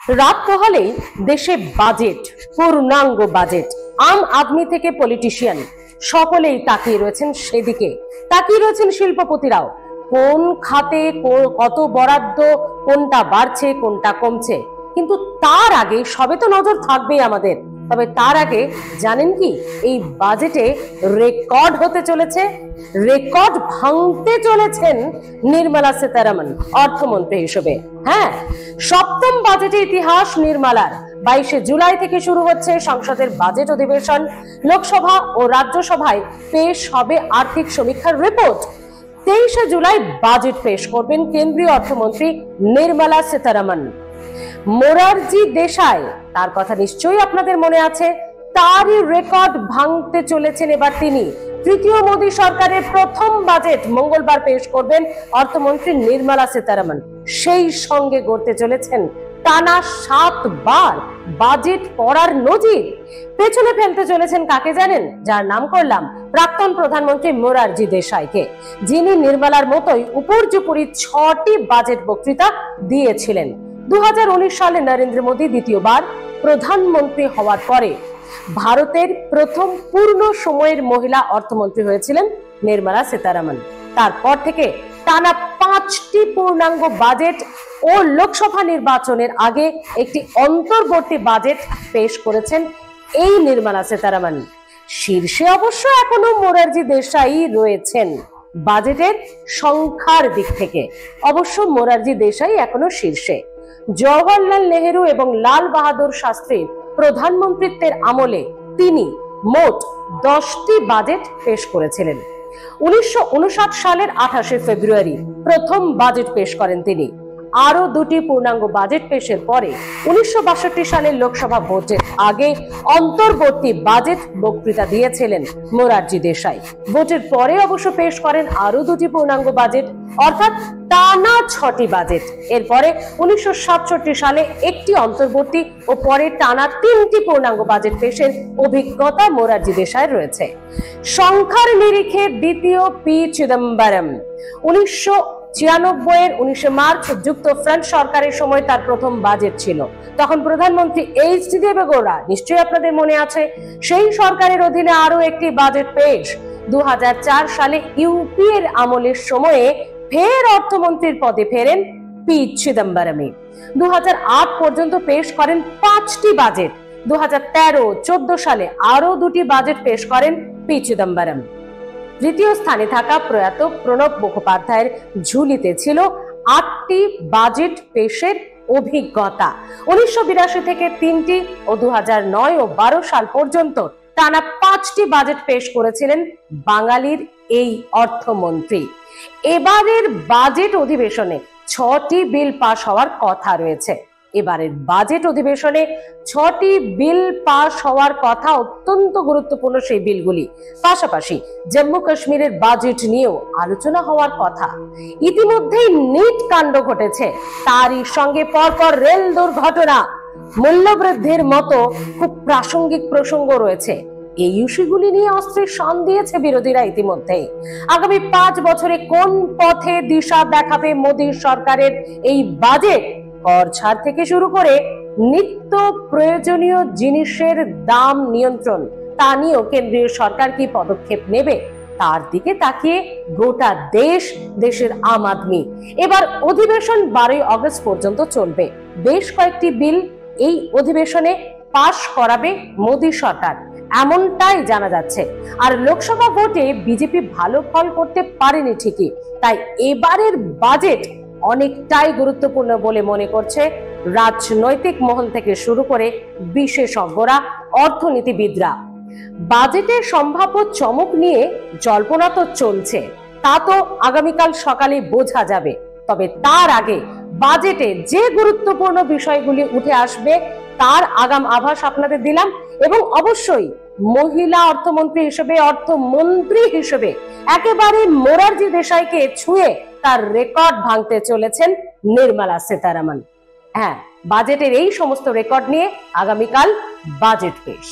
রাত পোহালেই দেশে বাজেট, পূর্ণাঙ্গ বাজেট। আম আদমি থেকে পলিটিশিয়ান সকলেই তাকিয়ে রয়েছেন সেদিকে, তাকিয়ে রয়েছেন শিল্পপতিরাও। কোন খাতে কত বরাদ্দ, কোনটা বাড়ছে কোনটা কমছে। কিন্তু তার আগে সবে তো নজর থাকবেই আমাদের। তবে তার আগে জানেন কি, এই বাজেটে রেকর্ড হতে চলেছে, রেকর্ড ভাঙতে চলেছেন নির্মলা সীতারামন অর্থমন্ত্রী হিসেবে। হ্যাঁ, সপ্তম বাজেটে ইতিহাস নির্মলার। 22শে জুলাই থেকে শুরু হচ্ছে সংসদের বাজেট অধিবেশন। লোকসভা ও রাজ্যসভায় পেশ হবে আর্থিক সমীক্ষার রিপোর্ট। 23শে জুলাই বাজেট পেশ করবেন কেন্দ্রীয় অর্থমন্ত্রী নির্মলা সীতারামন। মোরারজি দেশাই, তার কথা নিশ্চয়ই আপনাদের মনে আছে, তারই রেকর্ড ভাঙতে চলেছেন এবার তিনি। তৃতীয় মোদী সরকারের প্রথম বাজেট মঙ্গলবার পেশ করবেন অর্থমন্ত্রী নির্মলা সীতারামন। সেই সঙ্গে গড়তে চলেছেন টানা 7 বার বাজেট পড়ার নজির। পেছনে ফেলতে চলেছেন কাকে জানেন? যার নাম করলাম প্রাক্তন প্রধানমন্ত্রী মোরারজি দেশাইকে, যিনি নির্মলার মতোই উপর্যুপরি 6টি বাজেট বক্তৃতা দিয়েছিলেন। 2019 সালে নরেন্দ্র মোদী দ্বিতীয়বার প্রধানমন্ত্রী হওয়ার পরে ভারতের প্রথম পূর্ণ সময়ের মহিলা অর্থমন্ত্রী হয়েছিলেন নির্মলা সীতারামন। তারপর থেকে টানা 5টি পূর্ণাঙ্গ বাজেট ও লোকসভা নির্বাচনের আগে একটি অন্তর্বর্তী বাজেট পেশ করেছেন এই নির্মলা সীতারামন। শীর্ষে অবশ্য এখনো মোরারজি দেশাই রয়েছেন। বাজেটের সংখ্যার দিক থেকে অবশ্য মোরারজি দেশাই এখনো শীর্ষে। জওহরলাল নেহেরু এবং লাল বাহাদুর শাস্ত্রীর প্রধানমন্ত্রীত্বের আমলে তিনি মোট 10টি বাজেট পেশ করেছিলেন। 1959 সালের 28শে ফেব্রুয়ারি প্রথম বাজেট পেশ করেন তিনি। আরো 2টি পূর্ণাঙ্গ বাজেট পেশের পরে 1962 সালের লোকসভা ভোটের আগে অন্তর্বর্তী বাজেট বক্তৃতা দিয়েছিলেন মোরারজি দেশাই। ভোটের পরে অবশ্য পেশ করেন আরো 2টি পূর্ণাঙ্গ বাজেট, অর্থাৎ টানা 6টি বাজেট। এরপরে 1967 সালে একটি অন্তর্বর্তী ও পরে টানা 3টি পূর্ণাঙ্গ বাজেট পেশের অভিজ্ঞতা মোরারজি দেশাইয়ের রয়েছে। সংখ্যার নিরিখে দ্বিতীয় পি চিদম্বরম। 1996 এর 19শে মার্চ যুক্ত ফ্রন্ট সরকারের সময় তার প্রথম বাজেট ছিল। তখন প্রধানমন্ত্রী এইচ.ডি. দেবেগৌড়া, নিশ্চয়ই আপনাদের মনে আছে। সেই সরকারের অধীনে আরো একটি বাজেট পেশ। 2004 সালে ইউপি এর আমলের সময়ে ফের অর্থমন্ত্রীর পদে ফেরেন পি চিদম্বরমে। 2008 পর্যন্ত পেশ করেন 5টি বাজেট। 2013-14 সালে আরো 2টি বাজেট পেশ করেন পি চিদম্বরম। তৃতীয় স্থানে থাকা প্রয়াত প্রণব মুখোপাধ্যায়ের ঝুলিতে ছিল 8টি বাজেট পেশের অভিজ্ঞতা। 1982 থেকে 3টি ও 2009 ও 12 সাল পর্যন্ত টানা 5টি বাজেট পেশ করেছিলেন বাঙালির এই অর্থমন্ত্রী। এবারের বাজেট অধিবেশনে 6টি বিল পাশ হওয়ার কথা রয়েছে। এবারের বাজেট অধিবেশনে 6টি বিল পাশ হওয়ার কথা, অত্যন্ত গুরুত্বপূর্ণ সেই বিলগুলি। পাশাপাশি জম্মু কাশ্মীরের বাজেট নিয়েও আলোচনা হওয়ার কথা। ইতিমধ্যেই নিট কাণ্ড ঘটেছে, তারই সঙ্গে পরপর রেল দুর্ঘটনা, মূল্যবৃদ্ধির মতো খুব প্রাসঙ্গিক প্রসঙ্গ রয়েছে। এই ইস্যুগুলি নিয়ে অস্ত্রের শান দিয়েছে বিরোধীরা ইতিমধ্যেই। আগামী 5 বছরে কোন পথে দিশা দেখাবে মোদী সরকারের এই বাজেট, কর ছাড় থেকে শুরু করে নিত্য প্রয়োজনীয় জিনিসের দাম নিয়ন্ত্রণ, তা নিয়েও কেন্দ্রীয় সরকার কি পদক্ষেপ নেবে, তার দিকে তাকিয়ে গোটা দেশের আম আদমি। এবার অধিবেশন 12 আগস্ট পর্যন্ত চলবে। বেশ কয়েকটি বিল এই অধিবেশনে পাশ করাবে মোদী সরকার, এমনটাই জানা যাচ্ছে। আর লোকসভা ভোটে বিজেপি ভালো ফল করতে পারেনি ঠিকই, তাই এবারের বাজেট অনেকটাই গুরুত্বপূর্ণ বলে মনে করছে রাজনৈতিক মহল থেকে শুরু করে বিশেষজ্ঞরা, অর্থনীতিবিদরা। বাজেটের সম্ভাব্য চমক নিয়ে জল্পনা তো চলছে, তা তো আগামীকাল সকালে বোঝা যাবে। তবে তার আগে বাজেটে যে গুরুত্বপূর্ণ বিষয়গুলি উঠে আসবে তার আগাম আভাস আপনাদের দিলাম। এবং অবশ্যই মহিলা অর্থমন্ত্রী হিসেবে, অর্থমন্ত্রী হিসেবে একেবারে মোরারজি দেশাইকে ছুঁয়ে তার রেকর্ড ভাঙতে চলেছেন নির্মলা সীতারামন। হ্যাঁ, বাজেটের এই সমস্ত রেকর্ড নিয়ে আগামীকাল বাজেট পেশ।